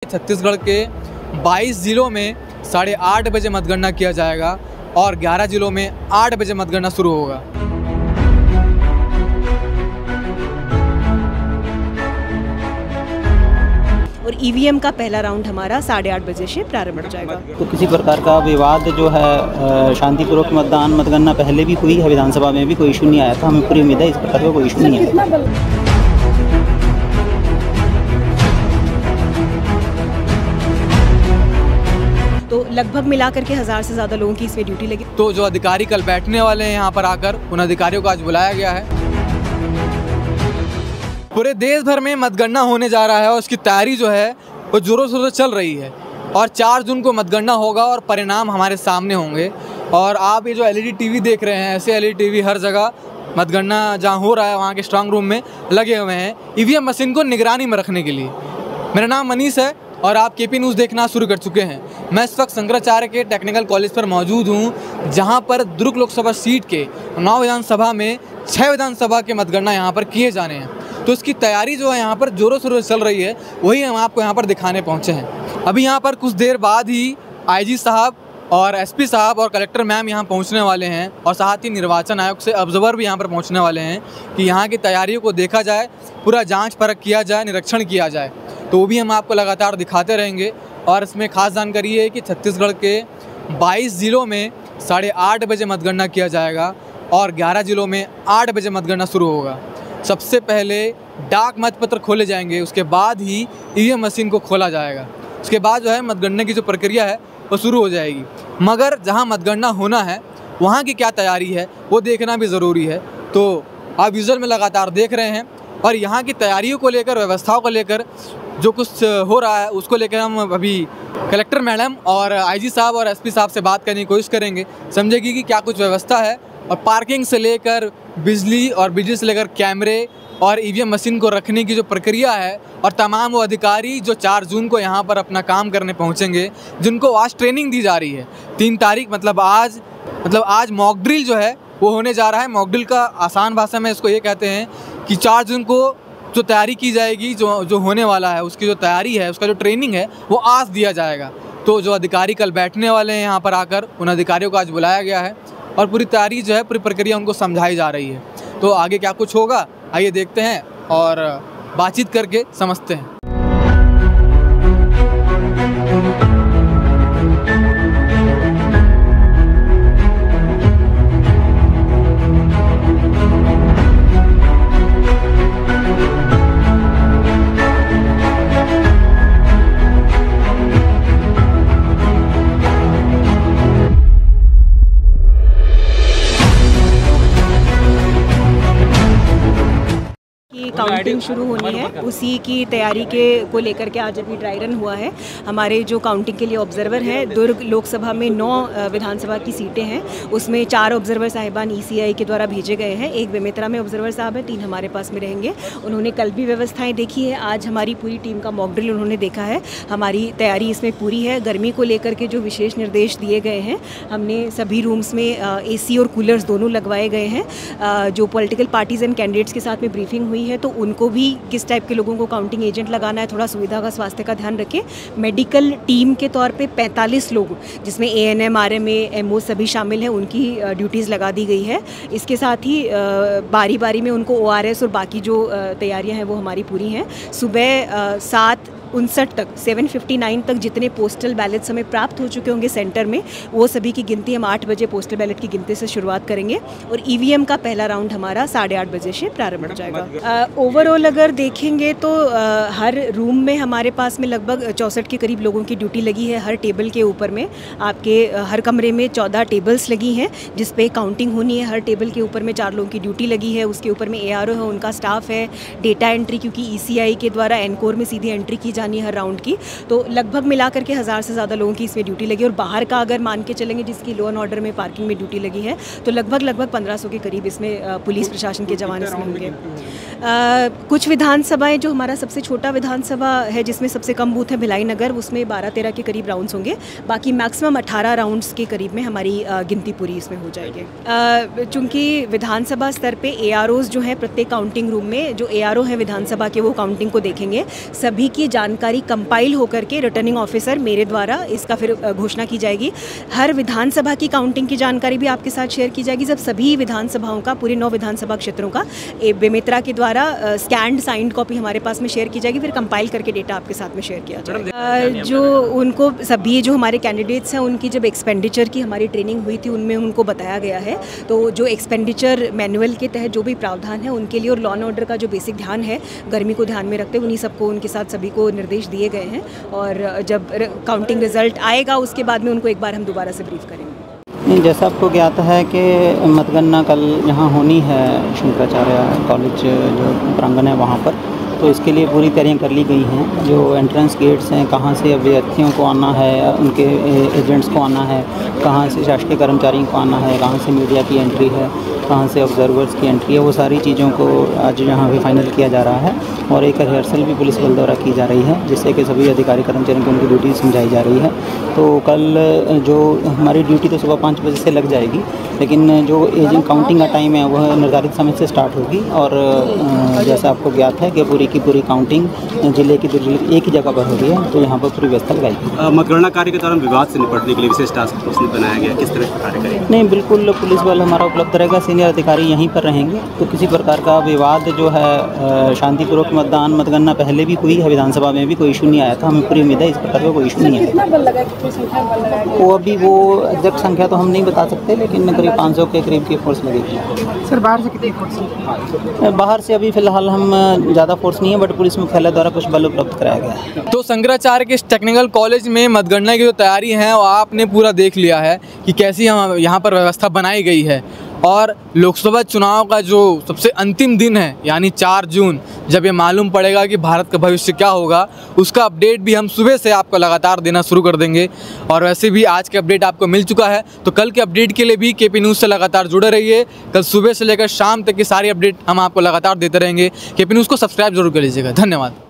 छत्तीसगढ़ के 22 जिलों में 8:30 बजे मतगणना किया जाएगा और 11 जिलों में 8 बजे मतगणना शुरू होगा। और ईवीएम का पहला राउंड हमारा 8:30 बजे से प्रारंभ हो जाएगा। तो किसी प्रकार का विवाद जो है शांतिपूर्वक मतगणना पहले भी हुई है, विधानसभा में भी कोई इशू नहीं आया था। हमें पूरी उम्मीद है इस प्रकार का कोई इशू नहीं है। तो लगभग मिलाकर के 1000 से ज़्यादा लोगों की इसमें ड्यूटी लगी। तो जो अधिकारी कल बैठने वाले हैं यहाँ पर आकर, उन अधिकारियों को आज बुलाया गया है। पूरे देश भर में मतगणना होने जा रहा है और उसकी तैयारी जो है वो जोरों शोरों से चल रही है और 4 जून को मतगणना होगा और परिणाम हमारे सामने होंगे। और आप ये जो एलईडी टीवी देख रहे हैं, ऐसे एलईडी टीवी हर जगह मतगणना जहाँ हो रहा है वहाँ के स्ट्रांग रूम में लगे हुए हैं ईवीएम मशीन को निगरानी में रखने के लिए। मेरा नाम मनीष है और आप केपी न्यूज़ देखना शुरू कर चुके हैं। मैं इस वक्त शंकराचार्य के टेक्निकल कॉलेज पर मौजूद हूँ, जहाँ पर दुर्ग लोकसभा सीट के 9 विधानसभा में 6 विधानसभा के मतगणना यहाँ पर किए जाने हैं। तो इसकी तैयारी जो है यहाँ पर जोरों शोरों से चल रही है, वही हम आपको यहाँ पर दिखाने पहुँचे हैं। अभी यहाँ पर कुछ देर बाद ही आईजी साहब और एसपी साहब और कलेक्टर मैम यहाँ पहुँचने वाले हैं और साथ ही निर्वाचन आयोग से ऑब्जर्वर भी यहाँ पर पहुँचने वाले हैं कि यहाँ की तैयारियों को देखा जाए, पूरा जाँच परख किया जाए, निरीक्षण किया जाए। तो वो भी हम आपको लगातार दिखाते रहेंगे। और इसमें खास जानकारी है कि छत्तीसगढ़ के 22 जिलों में 8:30 बजे मतगणना किया जाएगा और 11 जिलों में 8 बजे मतगणना शुरू होगा। सबसे पहले डाक मतपत्र खोले जाएंगे, उसके बाद ही ईवीएम मशीन को खोला जाएगा। उसके बाद जो है मतगणना की जो प्रक्रिया है वो शुरू हो जाएगी। मगर जहाँ मतगणना होना है वहाँ की क्या तैयारी है वो देखना भी ज़रूरी है। तो आप विजुअल में लगातार देख रहे हैं और यहाँ की तैयारियों को लेकर, व्यवस्थाओं को लेकर जो कुछ हो रहा है उसको लेकर हम अभी कलेक्टर मैडम और आईजी साहब और एसपी साहब से बात करने की कोशिश करेंगे, समझेगी कि क्या कुछ व्यवस्था है। और पार्किंग से लेकर बिजली और बिजली से लेकर कैमरे और ईवीएम मशीन को रखने की जो प्रक्रिया है और तमाम वो अधिकारी जो 4 जून को यहाँ पर अपना काम करने पहुँचेंगे, जिनको आज ट्रेनिंग दी जा रही है। 3 तारीख मतलब आज मॉक ड्रिल जो है वो होने जा रहा है। मॉक ड्रिल का आसान भाषा में इसको ये कहते हैं कि 4 जून को जो तैयारी की जाएगी, जो होने वाला है, उसकी जो तैयारी है, उसका जो ट्रेनिंग है वो आज दिया जाएगा। तो जो अधिकारी कल बैठने वाले हैं यहाँ पर आकर, उन अधिकारियों को आज बुलाया गया है और पूरी तैयारी जो है, पूरी प्रक्रिया उनको समझाई जा रही है। तो आगे क्या कुछ होगा आइए देखते हैं और बातचीत करके समझते हैं। काउंटिंग शुरू होनी है, उसी की तैयारी को लेकर के आज अभी ड्राई रन हुआ है। हमारे जो काउंटिंग के लिए ऑब्जर्वर हैं, दुर्ग लोकसभा में 9 विधानसभा की सीटें हैं, उसमें 4 ऑब्जर्वर साहिबान ईसीआई के द्वारा भेजे गए हैं। एक बेमेतरा में ऑब्जर्वर साहब है, 3 हमारे पास में रहेंगे। उन्होंने कल भी व्यवस्थाएं देखी है, आज हमारी पूरी टीम का मॉक ड्रिल उन्होंने देखा है। हमारी तैयारी इसमें पूरी है। गर्मी को लेकर के जो विशेष निर्देश दिए गए हैं, हमने सभी रूम्स में AC और कूलर्स दोनों लगवाए गए हैं। जो पॉलिटिकल पार्टीज़ एंड कैंडिडेट्स के साथ में ब्रीफिंग हुई है, तो उनको भी किस टाइप के लोगों को काउंटिंग एजेंट लगाना है, थोड़ा सुविधा का, स्वास्थ्य का ध्यान रखें। मेडिकल टीम के तौर पे 45 लोग, जिसमें ANM, RMA, MO सभी शामिल हैं, उनकी ड्यूटीज़ लगा दी गई है। इसके साथ ही बारी बारी में उनको ORS और बाकी जो तैयारियां हैं वो हमारी पूरी हैं। सुबह 7:59 तक 7:59 तक जितने पोस्टल बैलेट्स हमें प्राप्त हो चुके होंगे सेंटर में, वो सभी की गिनती हम 8 बजे पोस्टल बैलेट की गिनती से शुरुआत करेंगे और ईवीएम का पहला राउंड हमारा 8:30 बजे से प्रारंभ हो जाएगा। ओवरऑल अगर देखेंगे तो हर रूम में हमारे पास में लगभग 64 के करीब लोगों की ड्यूटी लगी है। हर टेबल के ऊपर में आपके हर कमरे में 14 टेबल्स लगी हैं जिस पे काउंटिंग होनी है। हर टेबल के ऊपर में 4 लोगों की ड्यूटी लगी है। उसके ऊपर में ARO है, उनका स्टाफ है, डेटा एंट्री, क्योंकि ECI के द्वारा एनकोर में सीधी एंट्री की जानी है हर राउंड की। तो लगभग मिलाकर के 1000 से ज़्यादा लोगों की इसमें ड्यूटी लगी। और बाहर का अगर मान के चलेंगे, जिसकी लॉ एंड ऑर्डर में पार्किंग में ड्यूटी लगी है, तो लगभग 1500 के करीब इसमें पुलिस प्रशासन के जवान इसमें होंगे। कुछ विधानसभाएं, जो हमारा सबसे छोटा विधानसभा है जिसमें सबसे कम बूथ है भिलाई नगर, उसमें 12-13 के करीब राउंड्स होंगे। बाकी मैक्सिमम 18 राउंड्स के करीब में हमारी गिनती पूरी इसमें हो जाएगी। चूँकि विधानसभा स्तर पे AROs जो हैं प्रत्येक काउंटिंग रूम में, जो ARO हैं विधानसभा के, वो काउंटिंग को देखेंगे। सभी की जानकारी कंपाइल होकर के रिटर्निंग ऑफिसर मेरे द्वारा इसका फिर घोषणा की जाएगी। हर विधानसभा की काउंटिंग की जानकारी भी आपके साथ शेयर की जाएगी, जब सभी विधानसभाओं का, पूरे 9 विधानसभा क्षेत्रों का बेमित्रा के द्वारा स्कैंड साइंड कॉपी हमारे पास में शेयर की जाएगी, फिर कंपाइल करके डेटा आपके साथ में शेयर किया जाएगा। जो उनको सभी जो हमारे कैंडिडेट्स हैं उनकी जब एक्सपेंडिचर की हमारी ट्रेनिंग हुई थी उनमें उनको बताया गया है, तो जो एक्सपेंडिचर मैनुअल के तहत जो भी प्रावधान है उनके लिए और लॉ एंड ऑर्डर का जो बेसिक ध्यान है, गर्मी को ध्यान में रखते हुए उन्हीं सबको, उनके साथ सभी को निर्देश दिए गए हैं। और जब काउंटिंग रिजल्ट आएगा उसके बाद में उनको एक बार हम दोबारा से ब्रीफ करेंगे। नहीं, जैसा आपको ज्ञात है कि मतगणना कल यहाँ होनी है शंकराचार्य कॉलेज जो प्रांगण है वहाँ पर, तो इसके लिए पूरी तैयारियां कर ली गई हैं। जो एंट्रेंस गेट्स हैं, कहाँ से अभ्यर्थियों को आना है, उनके एजेंट्स को आना है, कहाँ से शासकीय कर्मचारियों को आना है, कहाँ से मीडिया की एंट्री है, कहाँ से ऑब्जर्वर्स की एंट्री है, वो सारी चीज़ों को आज यहाँ पे फाइनल किया जा रहा है। और एक रिहर्सल भी पुलिस बल द्वारा की जा रही है, जिससे कि सभी अधिकारी कर्मचारियों को उनकी ड्यूटी समझाई जा रही है। तो कल जो हमारी ड्यूटी तो सुबह 5 बजे से लग जाएगी, लेकिन जो एजेंट काउंटिंग का टाइम है वह निर्धारित समय से स्टार्ट होगी। और जैसा आपको ज्ञात है कि पूरी की पूरी काउंटिंग जिले की जिले एक ही जगह पर हो रही है, तो यहाँ पर पूरी व्यवस्था लगाई गई। मतगणना कार्य के दौरान विवाद से निपटने के लिए विशेष टास्क फोर्स बनाया गया, किस तरह का कार्य करेंगे? नहीं, बिल्कुल पुलिस बल हमारा उपलब्ध रहेगा, सीनियर अधिकारी यहीं पर रहेंगे, तो किसी प्रकार का विवाद जो है, शांतिपूर्वक मतगणना पहले भी हुई है, विधानसभा में भी कोई इशू नहीं आया था। हमें पूरी उम्मीद है इस प्रकार का कोई इशू नहीं है। वो अभी वो एग्जैक्ट संख्या तो हम नहीं बता सकते, लेकिन करीब 500 के करीब की फोर्स लगेगी। सर, बाहर से कितनी फोर्स? बाहर से अभी फिलहाल हम ज़्यादा फोर्स नहीं है, बट पुलिस मुख्यालय द्वारा कुछ बल उपलब्ध कराया गया है। तो शंकराचार्य के टेक्निकल कॉलेज में मतगणना की जो तैयारी है वो आपने पूरा देख लिया है कि कैसी हम यहाँ पर व्यवस्था बनाई गई है। और लोकसभा चुनाव का जो सबसे अंतिम दिन है, यानी 4 जून, जब ये मालूम पड़ेगा कि भारत का भविष्य क्या होगा, उसका अपडेट भी हम सुबह से आपको लगातार देना शुरू कर देंगे। और वैसे भी आज के अपडेट आपको मिल चुका है, तो कल के अपडेट के लिए भी KP न्यूज़ से लगातार जुड़े रहिए। कल सुबह से लेकर शाम तक की सारी अपडेट हम आपको लगातार देते रहेंगे। KP न्यूज़ को सब्सक्राइब जरूर कर लीजिएगा। धन्यवाद।